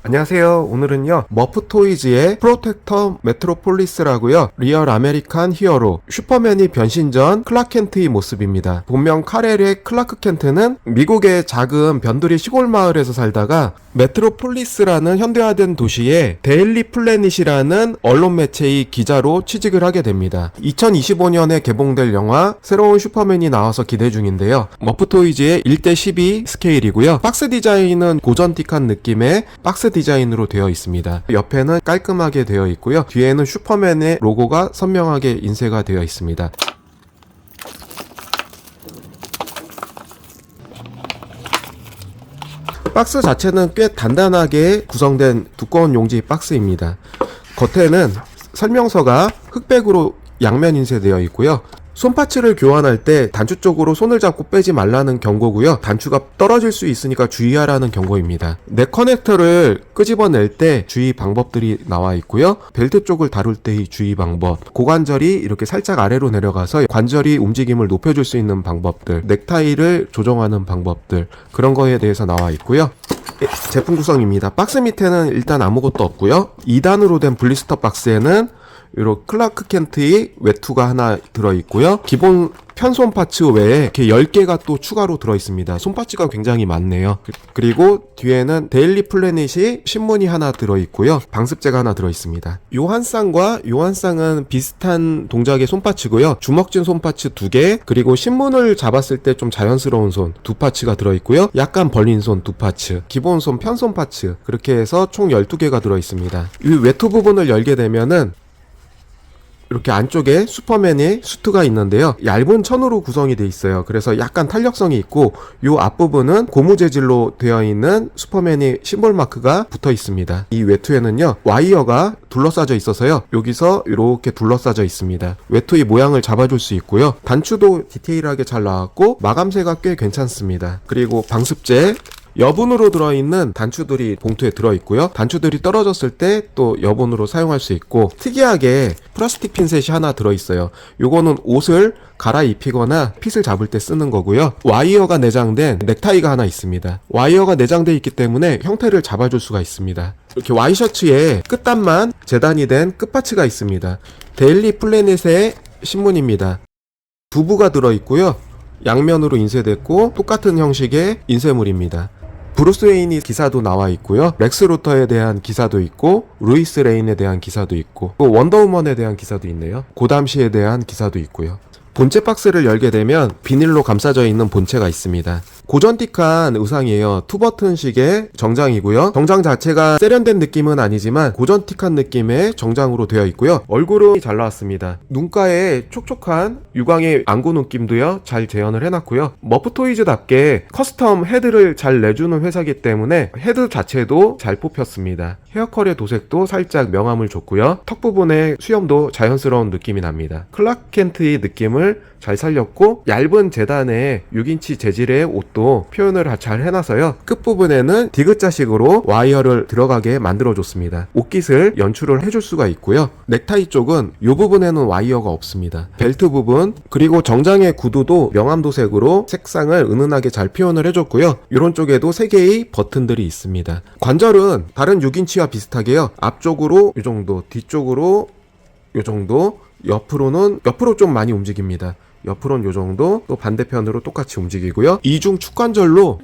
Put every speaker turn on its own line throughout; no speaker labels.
안녕하세요. 오늘은요 머프토이즈의 프로텍터 메트로폴리스라고요, 리얼 아메리칸 히어로 슈퍼맨이 변신 전 클라크 켄트의 모습입니다. 본명 칼엘의 클라크 켄트는 미국의 작은 변두리 시골 마을에서 살다가 메트로폴리스라는 현대화된 도시에 데일리 플래닛이라는 언론 매체의 기자로 취직을 하게 됩니다. 2025년에 개봉될 영화 새로운 슈퍼맨이 나와서 기대 중인데요. 머프토이즈의 1:12 스케일이고요. 박스 디자인은 고전틱한 느낌의 박스 디자인으로 되어 있습니다. 옆에는 깔끔하게 되어 있고요. 뒤에는 슈퍼맨의 로고가 선명하게 인쇄가 되어 있습니다. 박스 자체는 꽤 단단하게 구성된 두꺼운 용지 박스입니다. 겉에는 설명서가 흑백으로 양면 인쇄되어 있고요. 손파츠를 교환할 때 단추 쪽으로 손을 잡고 빼지 말라는 경고고요. 단추가 떨어질 수 있으니까 주의하라는 경고입니다. 넥 커넥터를 끄집어낼 때 주의 방법들이 나와 있고요. 벨트 쪽을 다룰 때의 주의 방법, 고관절이 이렇게 살짝 아래로 내려가서 관절이 움직임을 높여줄 수 있는 방법들, 넥타이를 조정하는 방법들, 그런 거에 대해서 나와 있고요. 제품 구성입니다. 박스 밑에는 일단 아무것도 없고요. 2단으로 된 블리스터 박스에는 이렇게 클라크 켄트의 외투가 하나 들어있고요. 기본 편손 파츠 외에 이렇게 10개가 또 추가로 들어있습니다. 손파츠가 굉장히 많네요. 그리고 뒤에는 데일리 플래닛이 신문이 하나 들어있고요. 방습제가 하나 들어있습니다. 요 한 쌍과 요 한 쌍은 비슷한 동작의 손파츠고요. 주먹진 손파츠 2개, 그리고 신문을 잡았을 때 좀 자연스러운 손 2파츠가 들어있고요. 약간 벌린 손 2파츠, 기본 손 편손 파츠, 그렇게 해서 총 12개가 들어있습니다. 이 외투 부분을 열게 되면은 이렇게 안쪽에 슈퍼맨의 수트가 있는데요. 얇은 천으로 구성이 되어 있어요. 그래서 약간 탄력성이 있고, 요 앞부분은 고무 재질로 되어 있는 슈퍼맨의 심볼 마크가 붙어 있습니다. 이 외투에는요 와이어가 둘러싸져 있어서요, 여기서 이렇게 둘러싸져 있습니다. 외투의 모양을 잡아줄 수 있고요. 단추도 디테일하게 잘 나왔고 마감새가 꽤 괜찮습니다. 그리고 방습제, 여분으로 들어있는 단추들이 봉투에 들어있고요. 단추들이 떨어졌을 때 또 여분으로 사용할 수 있고, 특이하게 플라스틱 핀셋이 하나 들어있어요. 요거는 옷을 갈아입히거나 핏을 잡을 때 쓰는 거고요. 와이어가 내장된 넥타이가 하나 있습니다. 와이어가 내장되어 있기 때문에 형태를 잡아줄 수가 있습니다. 이렇게 와이셔츠에 끝단만 재단이 된 끝파츠가 있습니다. 데일리 플래닛의 신문입니다. 두부가 들어있고요. 양면으로 인쇄됐고 똑같은 형식의 인쇄물입니다. 브루스 웨인이 기사도 나와 있고요. 렉스 루터에 대한 기사도 있고, 루이스 레인에 대한 기사도 있고, 또 원더우먼에 대한 기사도 있네요. 고담시에 대한 기사도 있고요. 본체 박스를 열게 되면 비닐로 감싸져 있는 본체가 있습니다. 고전틱한 의상이에요. 투버튼식의 정장이고요. 정장 자체가 세련된 느낌은 아니지만 고전틱한 느낌의 정장으로 되어 있고요. 얼굴은 잘 나왔습니다. 눈가에 촉촉한 유광의 안구 느낌도요 잘 재현을 해놨고요. 머프토이즈답게 커스텀 헤드를 잘 내주는 회사이기 때문에 헤드 자체도 잘 뽑혔습니다. 헤어컬의 도색도 살짝 명암을 줬고요. 턱 부분의 수염도 자연스러운 느낌이 납니다. 클라크 켄트의 느낌을 잘 살렸고, 얇은 재단의 6인치 재질의 옷도 표현을 잘 해놔서요, 끝부분에는 디귿자식으로 와이어를 들어가게 만들어줬습니다. 옷깃을 연출을 해줄 수가 있고요. 넥타이 쪽은 이 부분에는 와이어가 없습니다. 벨트 부분, 그리고 정장의 구두도 명암도색으로 색상을 은은하게 잘 표현을 해줬고요. 이런 쪽에도 3개의 버튼들이 있습니다. 관절은 다른 6인치와 비슷하게요, 앞쪽으로 이 정도, 뒤쪽으로 이 정도, 옆으로 좀 많이 움직입니다. 옆으로는 요 정도, 또 반대편으로 똑같이 움직이고요. 이중 축관절로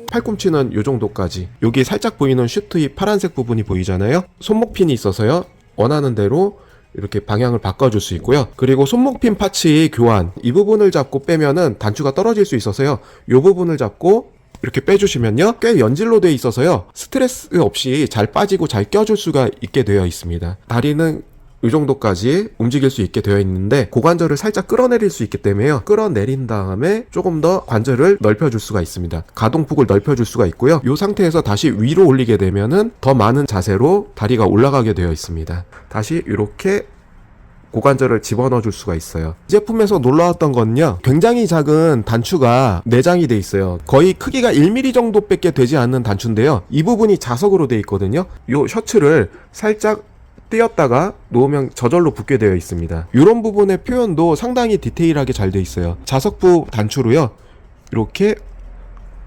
팔꿈치는 요 정도까지. 여기 살짝 보이는 슈트의 파란색 부분이 보이잖아요. 손목핀이 있어서요, 원하는 대로 이렇게 방향을 바꿔줄 수 있고요. 그리고 손목핀 파츠의 교환, 이 부분을 잡고 빼면은 단추가 떨어질 수 있어서요, 요 부분을 잡고 이렇게 빼주시면요, 꽤 연질로 되어 있어서요, 스트레스 없이 잘 빠지고 잘 껴줄 수가 있게 되어 있습니다. 다리는 이 정도까지 움직일 수 있게 되어 있는데, 고관절을 살짝 끌어내릴 수 있기 때문에요, 끌어내린 다음에 조금 더 관절을 넓혀줄 수가 있습니다. 가동폭을 넓혀줄 수가 있고요. 이 상태에서 다시 위로 올리게 되면은 더 많은 자세로 다리가 올라가게 되어 있습니다. 다시 이렇게 고관절을 집어넣어 줄 수가 있어요. 이 제품에서 놀라웠던 건요, 굉장히 작은 단추가 내장이 돼 있어요. 거의 크기가 1mm 정도밖에 되지 않는 단추인데요, 이 부분이 자석으로 돼 있거든요. 이 셔츠를 살짝 띄었다가 놓으면 저절로 붙게 되어 있습니다. 이런 부분의 표현도 상당히 디테일하게 잘 되어 있어요. 자석부 단추로요, 이렇게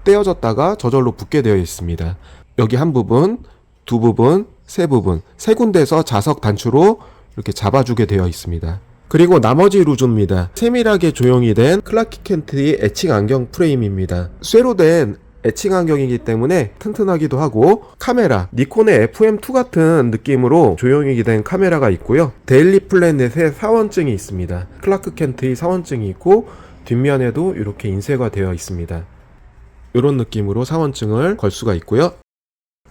떼어졌다가 저절로 붙게 되어 있습니다. 여기 한 부분, 두 부분, 세 부분, 세 군데에서 자석 단추로 이렇게 잡아주게 되어 있습니다. 그리고 나머지 루즈입니다. 세밀하게 조형이 된 클라크 켄트의 에칭 안경 프레임입니다. 쇠로 된 에칭 안경이기 때문에 튼튼하기도 하고, 카메라, 니콘의 FM2 같은 느낌으로 조형이 된 카메라가 있고요. 데일리 플래닛의 사원증이 있습니다. 클라크 켄트의 사원증이 있고, 뒷면에도 이렇게 인쇄가 되어 있습니다. 이런 느낌으로 사원증을 걸 수가 있고요.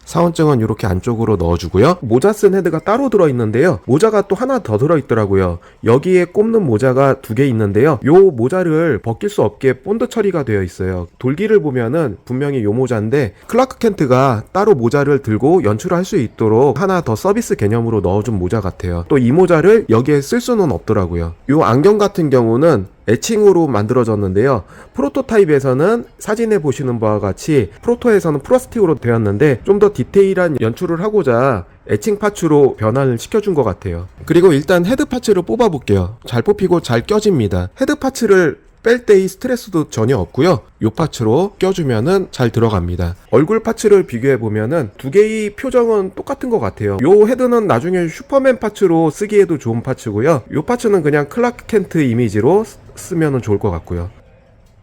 사원증은 이렇게 안쪽으로 넣어주고요. 모자 쓴 헤드가 따로 들어있는데요. 모자가 또 하나 더 들어있더라고요. 여기에 꼽는 모자가 두 개 있는데요. 요 모자를 벗길 수 없게 본드 처리가 되어 있어요. 돌기를 보면은 분명히 요 모자인데, 클라크 켄트가 따로 모자를 들고 연출을 할 수 있도록 하나 더 서비스 개념으로 넣어준 모자 같아요. 또 이 모자를 여기에 쓸 수는 없더라고요. 요 안경 같은 경우는 에칭으로 만들어졌는데요. 프로토타입에서는 사진에 보시는 바와 같이, 프로토에서는 플라스틱으로 되었는데 좀 더 디테일한 연출을 하고자 에칭 파츠로 변환을 시켜준 것 같아요. 그리고 일단 헤드 파츠를 뽑아 볼게요. 잘 뽑히고 잘 껴집니다. 헤드 파츠를 뺄 때의 스트레스도 전혀 없고요. 이 파츠로 껴주면은 잘 들어갑니다. 얼굴 파츠를 비교해 보면은 두 개의 표정은 똑같은 것 같아요. 이 헤드는 나중에 슈퍼맨 파츠로 쓰기에도 좋은 파츠고요. 이 파츠는 그냥 클라크 켄트 이미지로 쓰면은 좋을 것 같고요.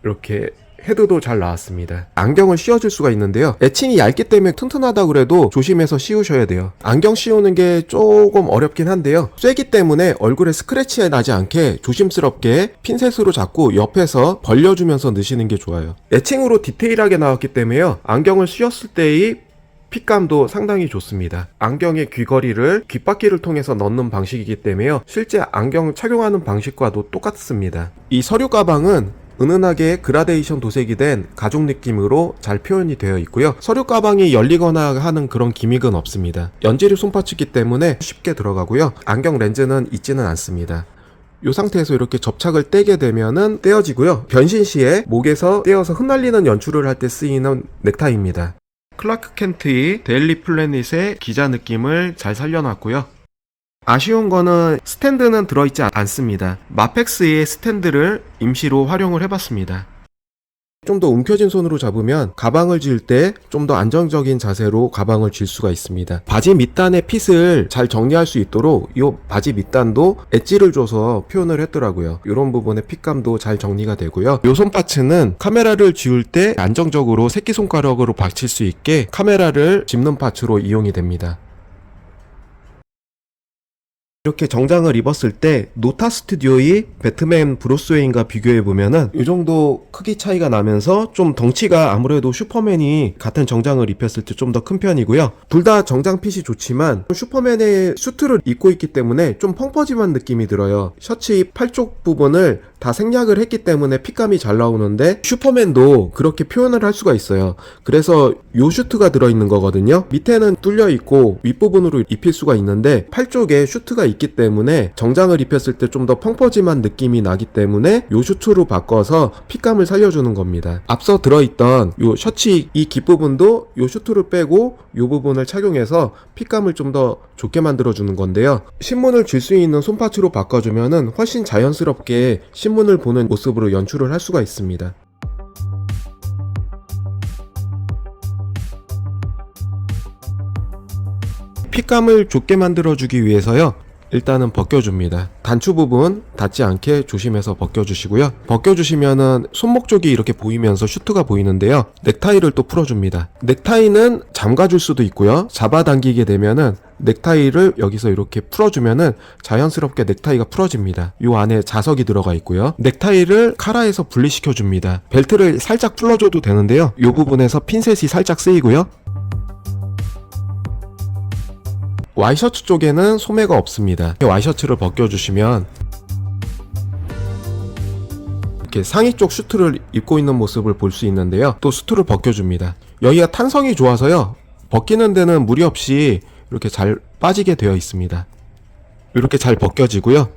이렇게 헤드도 잘 나왔습니다. 안경을 씌워줄 수가 있는데요. 에칭이 얇기 때문에 튼튼하다고 그래도 조심해서 씌우셔야 돼요. 안경 씌우는 게 조금 어렵긴 한데요. 쇠기 때문에 얼굴에 스크래치 나지 않게 조심스럽게 핀셋으로 잡고 옆에서 벌려주면서 넣으시는 게 좋아요. 에칭으로 디테일하게 나왔기 때문에요. 안경을 씌웠을 때의 핏감도 상당히 좋습니다. 안경의 귀걸이를 귓바퀴를 통해서 넣는 방식이기 때문에요. 실제 안경 착용하는 방식과도 똑같습니다. 이 서류 가방은 은은하게 그라데이션 도색이 된 가죽 느낌으로 잘 표현이 되어 있고요. 서류 가방이 열리거나 하는 그런 기믹은 없습니다. 연지리 손파츠이기 때문에 쉽게 들어가고요. 안경 렌즈는 있지는 않습니다. 이 상태에서 이렇게 접착을 떼게 되면은 떼어지고요. 변신 시에 목에서 떼어서 흩날리는 연출을 할 때 쓰이는 넥타이입니다. 클라크 켄트의 데일리 플래닛의 기자 느낌을 잘 살려놨고요. 아쉬운 거는 스탠드는 들어있지 않습니다. 마펙스의 스탠드를 임시로 활용을 해봤습니다. 좀 더 움켜진 손으로 잡으면 가방을 쥘 때 좀 더 안정적인 자세로 가방을 쥘 수가 있습니다. 바지 밑단의 핏을 잘 정리할 수 있도록 이 바지 밑단도 엣지를 줘서 표현을 했더라고요. 이런 부분의 핏감도 잘 정리가 되고요. 이 손파츠는 카메라를 쥐울 때 안정적으로 새끼손가락으로 받칠 수 있게 카메라를 짚는 파츠로 이용이 됩니다. 이렇게 정장을 입었을 때 노타 스튜디오의 배트맨 브루스 웨인과 비교해보면은 이 정도 크기 차이가 나면서 좀 덩치가 아무래도 슈퍼맨이 같은 정장을 입혔을 때 좀 더 큰 편이고요. 둘 다 정장 핏이 좋지만 슈퍼맨의 수트를 입고 있기 때문에 좀 펑퍼짐한 느낌이 들어요. 셔츠의 팔쪽 부분을 다 생략을 했기 때문에 핏감이 잘 나오는데 슈퍼맨도 그렇게 표현을 할 수가 있어요. 그래서 요 슈트가 들어있는 거거든요. 밑에는 뚫려 있고 윗부분으로 입힐 수가 있는데 팔쪽에 슈트가 있기 때문에 정장을 입혔을 때 좀 더 펑퍼짐한 느낌이 나기 때문에 요 슈트로 바꿔서 핏감을 살려주는 겁니다. 앞서 들어있던 요 셔츠 이 깃부분도 요 슈트를 빼고 요 부분을 착용해서 핏감을 좀 더 좋게 만들어주는 건데요. 신문을 쥘 수 있는 손파츠로 바꿔주면은 훨씬 자연스럽게 신문을 보는 모습으로 연출을 할 수가 있습니다. 핏감을 좋게 만들어주기 위해서요. 일단은 벗겨줍니다. 단추 부분 닿지 않게 조심해서 벗겨주시고요. 벗겨주시면은 손목 쪽이 이렇게 보이면서 슈트가 보이는데요. 넥타이를 또 풀어줍니다. 넥타이는 잠가줄 수도 있고요. 잡아당기게 되면은 넥타이를 여기서 이렇게 풀어주면은 자연스럽게 넥타이가 풀어집니다. 요 안에 자석이 들어가 있고요. 넥타이를 카라에서 분리시켜줍니다. 벨트를 살짝 풀어줘도 되는데요. 요 부분에서 핀셋이 살짝 쓰이고요. 와이셔츠 쪽에는 소매가 없습니다. 와이셔츠를 벗겨주시면 이렇게 상의 쪽 슈트를 입고 있는 모습을 볼 수 있는데요. 또 슈트를 벗겨줍니다. 여기가 탄성이 좋아서요. 벗기는 데는 무리 없이 이렇게 잘 빠지게 되어 있습니다. 이렇게 잘 벗겨지고요.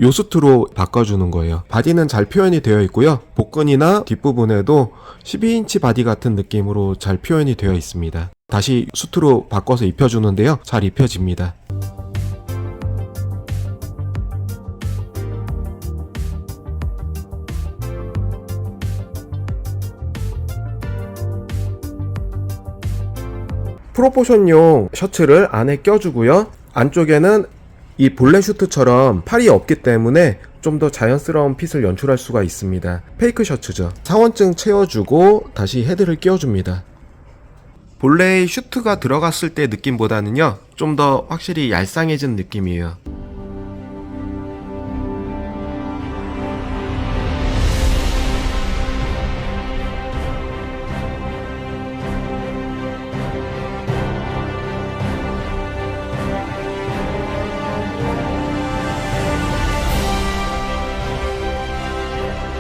요 슈트로 바꿔주는 거예요. 바디는 잘 표현이 되어 있고요. 복근이나 뒷부분에도 12인치 바디 같은 느낌으로 잘 표현이 되어 있습니다. 다시 수트로 바꿔서 입혀주는데요. 잘 입혀집니다. 프로포션용 셔츠를 안에 껴주고요. 안쪽에는 이 볼레 슈트처럼 팔이 없기 때문에 좀 더 자연스러운 핏을 연출할 수가 있습니다. 페이크 셔츠죠. 상원증 채워주고 다시 헤드를 끼워줍니다. 본래의 슈트가 들어갔을 때 느낌보다는요, 좀 더 확실히 얄쌍해진 느낌이에요.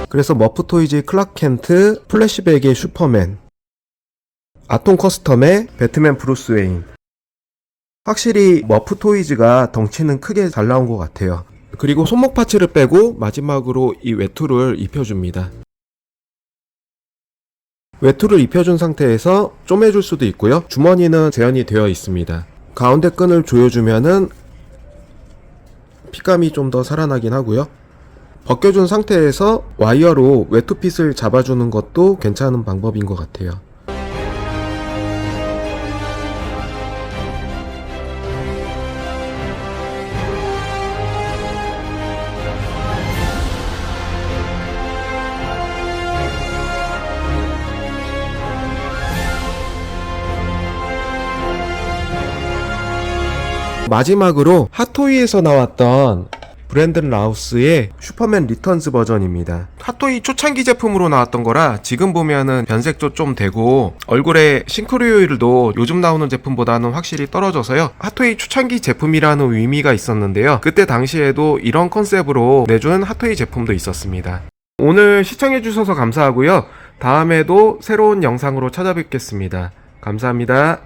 그래서 머프토이즈의 클락 켄트, 플래시백의 슈퍼맨, 아톰 커스텀의 배트맨 브루스 웨인. 확실히 머프토이즈가 덩치는 크게 잘 나온 것 같아요. 그리고 손목 파츠를 빼고 마지막으로 이 외투를 입혀줍니다. 외투를 입혀준 상태에서 쪼매줄 수도 있고요. 주머니는 재현이 되어 있습니다. 가운데 끈을 조여주면은 핏감이 좀 더 살아나긴 하고요. 벗겨준 상태에서 와이어로 외투핏을 잡아주는 것도 괜찮은 방법인 것 같아요. 마지막으로 핫토이에서 나왔던 브랜든 라우스의 슈퍼맨 리턴즈 버전입니다. 핫토이 초창기 제품으로 나왔던 거라 지금 보면은 변색도 좀 되고 얼굴에 싱크로율도 요즘 나오는 제품보다는 확실히 떨어져서요. 핫토이 초창기 제품이라는 의미가 있었는데요. 그때 당시에도 이런 컨셉으로 내준 핫토이 제품도 있었습니다. 오늘 시청해주셔서 감사하고요. 다음에도 새로운 영상으로 찾아뵙겠습니다. 감사합니다.